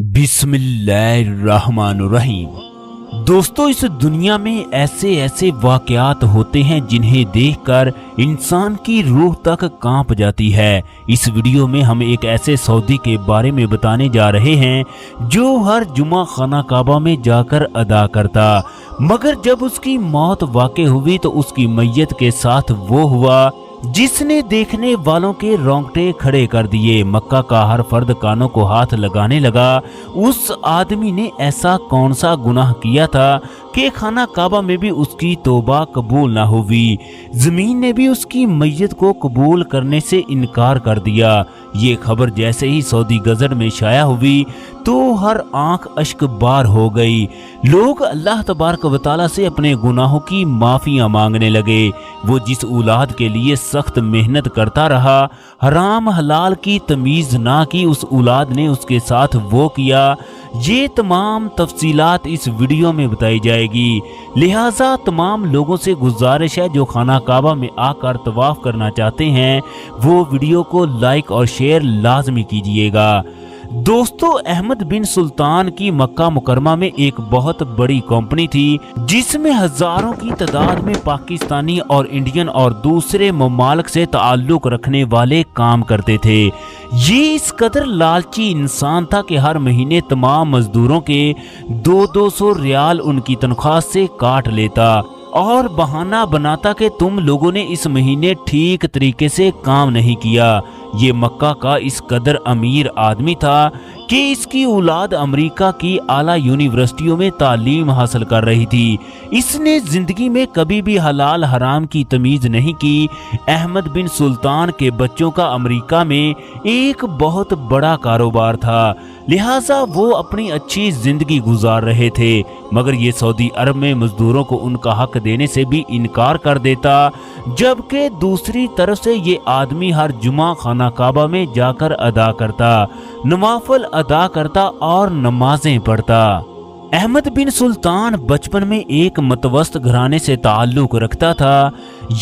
बिस्मिल्लाहिर्रहमानुर्रहीम। दोस्तों, इस दुनिया में ऐसे ऐसे वाकयात होते हैं जिन्हें देखकर इंसान की रूह तक कांप जाती है। इस वीडियो में हम एक ऐसे सऊदी के बारे में बताने जा रहे हैं जो हर जुमा खाना काबा में जाकर अदा करता, मगर जब उसकी मौत वाक़ई हुई तो उसकी मैयत के साथ वो हुआ जिसने देखने वालों के रोंगटे खड़े कर दिए। मक्का का हर फर्द कानों को हाथ लगाने लगा। उस आदमी ने ऐसा कौन सा गुनाह किया था कि खाना काबा में भी उसकी तौबा कबूल ना हुई, जमीन ने भी उसकी मैयत को कबूल करने से इनकार कर दिया। ये खबर जैसे ही सऊदी गजर में शाया हुई तो हर आंख अश्क बार हो गई। लोग अल्लाह तबारक व तआला से अपने गुनाहों की माफियां मांगने लगे। वो जिस औलाद के लिए सख्त मेहनत करता रहा, हराम हलाल की तमीज ना की, उस औलाद ने उसके साथ वो किया। ये तमाम तफसीलात इस वीडियो में बताई जाएगी, लिहाजा तमाम लोगों से गुजारिश है जो खाना काबा में आकर तवाफ करना चाहते हैं वो वीडियो को लाइक और शेयर लाजमी कीजिएगा। दोस्तों, अहमद बिन सुल्तान की मक्का मुकरमा में एक बहुत बड़ी कंपनी थी जिसमें हजारों की तादाद में पाकिस्तानी और इंडियन और दूसरे ममालिक से ताल्लुक रखने वाले काम करते थे। ये इस कदर लालची इंसान था कि हर महीने तमाम मजदूरों के 200 रियाल उनकी तनख्वाह से काट लेता और बहाना बनाता कि तुम लोगों ने इस महीने ठीक तरीके से काम नहीं किया। ये मक्का का इस कदर अमीर आदमी था कि इसकी औलाद अमेरिका की आला यूनिवर्सिटियों में तालीम हासिल कर रही थी। इसने जिंदगी में कभी भी हलाल हराम की तमीज नहीं की। अहमद बिन सुल्तान के बच्चों का अमेरिका में एक बहुत बड़ा कारोबार था, लिहाजा वो अपनी अच्छी जिंदगी गुजार रहे थे, मगर ये सऊदी अरब में मजदूरों को उनका हक देने से भी इनकार कर देता, जबकि दूसरी तरफ से ये आदमी हर जुमा खाना काबा में जाकर अदा करता, नवाफिल अदा करता और नमाजें पढ़ता। अहमद बिन सुल्तान बचपन में एक मतवस्त घराने से ताल्लुक रखता था।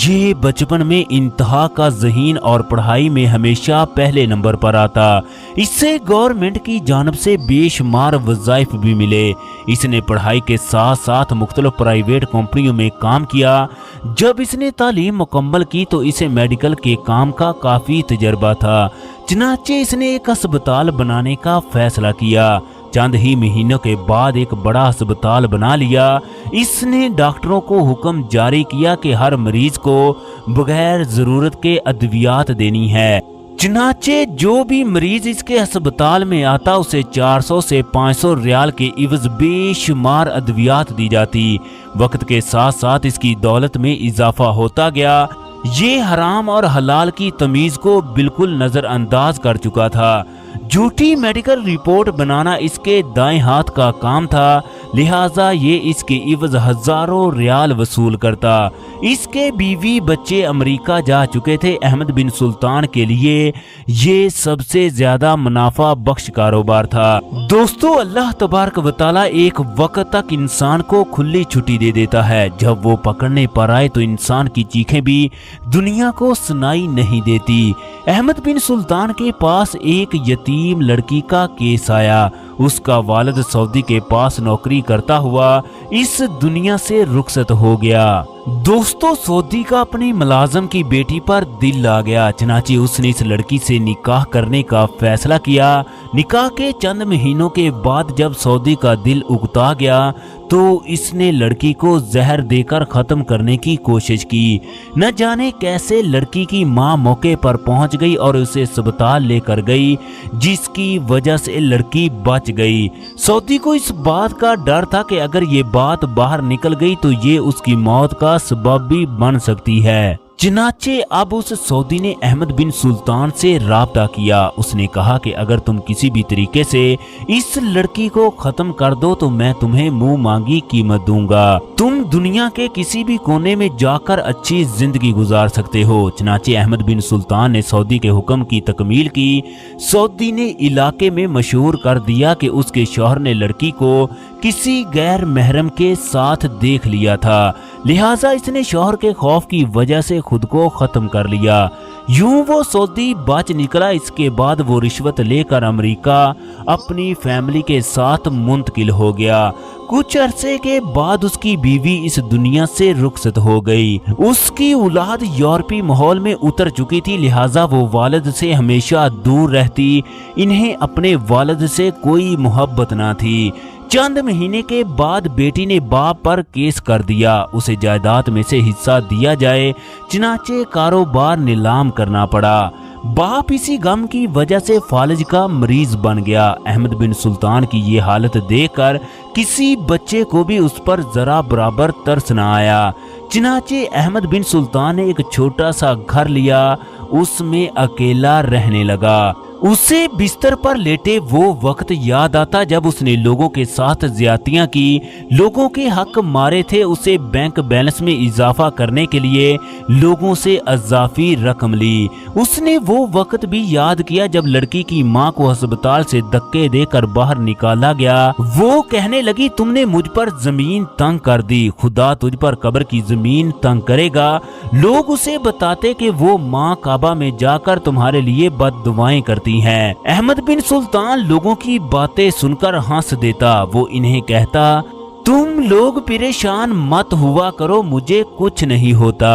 ये बचपन में इंतहा का ज़हीन और पढ़ाई में हमेशा पहले नंबर पर आता। इससे गवर्नमेंट की जानब से बेशुमार वज़ाइफ भी मिले। इसने पढ़ाई के साथ साथ मुख्तलिफ प्राइवेट कंपनियों में काम किया। जब इसने तालीम मुकम्मल की तो इसे मेडिकल के काम का काफ़ी तजर्बा था, चनाचे इसने एक अस्पताल बनाने का फैसला किया। चंद ही महीनों के बाद एक बड़ा अस्पताल बना लिया। इसने डॉक्टरों को हुक्म जारी किया कि हर मरीज को बगैर जरूरत के अद्वियात देनी है। चनाचे जो भी मरीज इसके अस्पताल में आता उसे 400 से 500 रियाल के इवज बेशुमार अद्वियात दी जाती। वक्त के साथ साथ इसकी दौलत में इजाफा होता गया। ये हराम और हलाल की तमीज को बिल्कुल नजरअंदाज कर चुका था। झूठी मेडिकल रिपोर्ट बनाना इसके दाएं हाथ का काम था, लिहाजा ये इसके इवज हजारों रियाल वसूल करता। इसके बीवी बच्चे अमेरिका जा चुके थे। अहमद बिन सुल्तान के लिए ये सबसे ज्यादा मुनाफा बख्श कारोबार था। दोस्तों, अल्लाह तबारक व तआला एक वक्त तक इंसान को खुली छुट्टी दे देता है। जब वो पकड़ने पर आए तो इंसान की चीखें भी दुनिया को सुनाई नहीं देती। अहमद बिन सुल्तान के पास एक यतीम लड़की का केस आया। उसका वालिद सऊदी के पास नौकरी करता हुआ इस दुनिया से रुखसत हो गया। दोस्तों, सऊदी का अपनी मुलाजम की बेटी पर दिल आ गया, चनाचे उसने इस लड़की से निकाह करने का फैसला किया। निकाह के चंद महीनों के बाद जब सऊदी का दिल उकता गया तो इसने लड़की को जहर देकर खत्म करने की कोशिश की। न जाने कैसे लड़की की मां मौके पर पहुंच गई और उसे अस्पताल लेकर गई, जिसकी वजह से लड़की बच गई। सऊदी को इस बात का डर था कि अगर ये बात बाहर निकल गई तो ये उसकी मौत का सबब भी बन सकती है। चनाचे अब उस सऊदी ने अहमद बिन सुल्तान से राब्ता किया। उसने कहा कि अगर तुम किसी भी तरीके से इस लड़की को खत्म कर दो तो मैं तुम्हें मुंह मांगी कीमत दूंगा। तुम दुनिया के किसी भी कोने में जाकर अच्छी जिंदगी गुजार सकते हो। चनाचे अहमद बिन सुल्तान ने सऊदी के हुक्म की तकमील की। सऊदी ने इलाके में मशहूर कर दिया कि उसके शौहर ने लड़की को किसी गैर महरम के साथ देख लिया था, लिहाजा इसने शौहर के खौफ की वजह से खुद को खत्म कर लिया। यूं वो सऊदी बच निकला। इसके बाद वो रिश्वत लेकर अमेरिका अपनी फैमिली के साथ मुंतकिल हो गया। कुछ अरसे के बाद उसकी बीवी इस दुनिया से रुखसत हो गई। उसकी औलाद यूरोपीय माहौल में उतर चुकी थी, लिहाजा वो वालिद से हमेशा दूर रहती। इन्हें अपने वालिद से कोई मोहब्बत ना थी। चंद महीने के बाद बेटी ने बाप पर केस कर दिया, उसे जायदाद में से हिस्सा दिया जाए, चनाचे कारोबार नीलाम करना पड़ा। बाप इसी गम की वजह से फालिज का मरीज बन गया। अहमद बिन सुल्तान की ये हालत देखकर किसी बच्चे को भी उस पर जरा बराबर तरस न आया। चनाचे अहमद बिन सुल्तान ने एक छोटा सा घर लिया, उसमें अकेला रहने लगा। उसे बिस्तर पर लेटे वो वक्त याद आता जब उसने लोगों के साथ ज्यादतियां की, लोगों के हक मारे थे। उसे बैंक बैलेंस में इजाफा करने के लिए लोगों से अजाफी रकम ली। उसने वो वक्त भी याद किया जब लड़की की मां को अस्पताल से धक्के देकर बाहर निकाला गया। वो कहने लगी, तुमने मुझ पर जमीन तंग कर दी, खुदा तुझ पर कब्र की जमीन तंग करेगा। लोग उसे बताते कि वो माँ काबा में जाकर तुम्हारे लिए बद्दुआएं करती है। अहमद बिन सुल्तान लोगों की बातें सुनकर हंस देता। वो इन्हें कहता, तुम लोग परेशान मत हुआ करो, मुझे कुछ नहीं होता।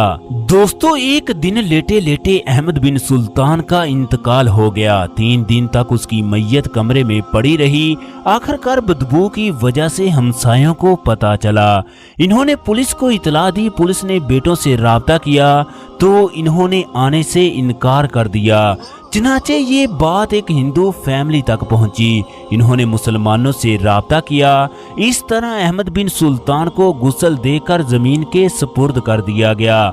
दोस्तों, एक दिन लेटे लेटे अहमद बिन सुल्तान का इंतकाल हो गया। 3 दिन तक उसकी मैयत कमरे में पड़ी रही। आखिरकार बदबू की वजह से हमसायों को पता चला। इन्होंने पुलिस को इतला दी। पुलिस ने बेटों से राब्ता किया तो इन्होंने आने से इनकार कर दिया। चनाचे ये बात एक हिंदू फैमिली तक पहुंची। इन्होंने मुसलमानों से राब्ता किया। इस तरह अहमद बिन सुल्तान को गुस्ल देकर जमीन के सुपुर्द कर दिया गया।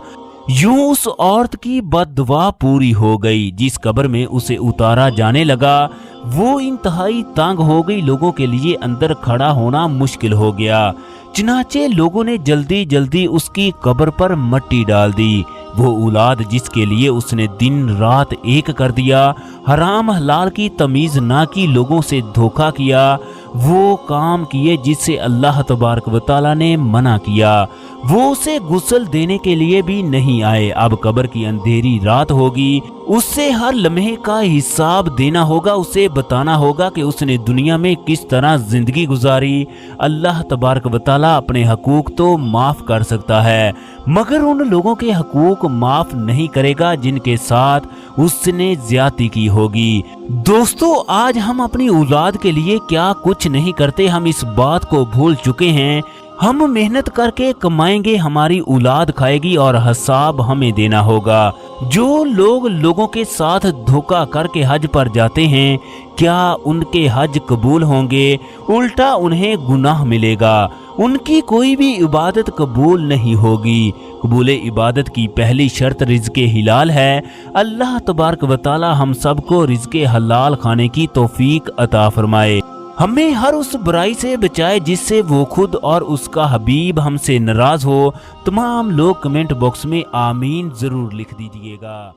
यूं उस औरत की बद्दुआ पूरी हो गई। जिस कब्र में उसे उतारा जाने लगा वो इंतहाई तंग हो गई। लोगों के लिए अंदर खड़ा होना मुश्किल हो गया। चनाचे लोगों ने जल्दी जल्दी उसकी कब्र पर मिट्टी डाल दी। वो औलाद जिसके लिए उसने दिन रात एक कर दिया, हराम हलाल की तमीज ना की, लोगों से धोखा किया, वो काम किए जिससे अल्लाह तबारक व तआला ने मना किया। वो उसे गुस्ल देने के लिए भी नहीं आए। अब कब्र की अंधेरी रात होगी, उससे हर लम्हे का हिसाब देना होगा। उसे बताना होगा कि उसने दुनिया में किस तरह जिंदगी गुजारी। अल्लाह तबारक व तआला अपने हकूक तो माफ कर सकता है, मगर उन लोगों के हकूक माफ नहीं करेगा जिनके साथ उसने ज्यादती की होगी। दोस्तों, आज हम अपनी औलाद के लिए क्या कुछ नहीं करते, हम इस बात को भूल चुके हैं। हम मेहनत करके कमाएंगे, हमारी औलाद खाएगी और हिसाब हमें देना होगा। जो लोग लोगों के साथ धोखा करके हज पर जाते हैं, क्या उनके हज कबूल होंगे? उल्टा उन्हें गुनाह मिलेगा। उनकी कोई भी इबादत कबूल नहीं होगी। कबूल इबादत की पहली शर्त रिज़्क़े हिलाल है। अल्लाह तबारक व तआला हम सबको रिज़्क़े हलाल खाने की तौफीक अता फरमाए। हमें हर उस बुराई से बचाए जिससे वो खुद और उसका हबीब हमसे नाराज हो। तमाम लोग कमेंट बॉक्स में आमीन जरूर लिख दीजिएगा।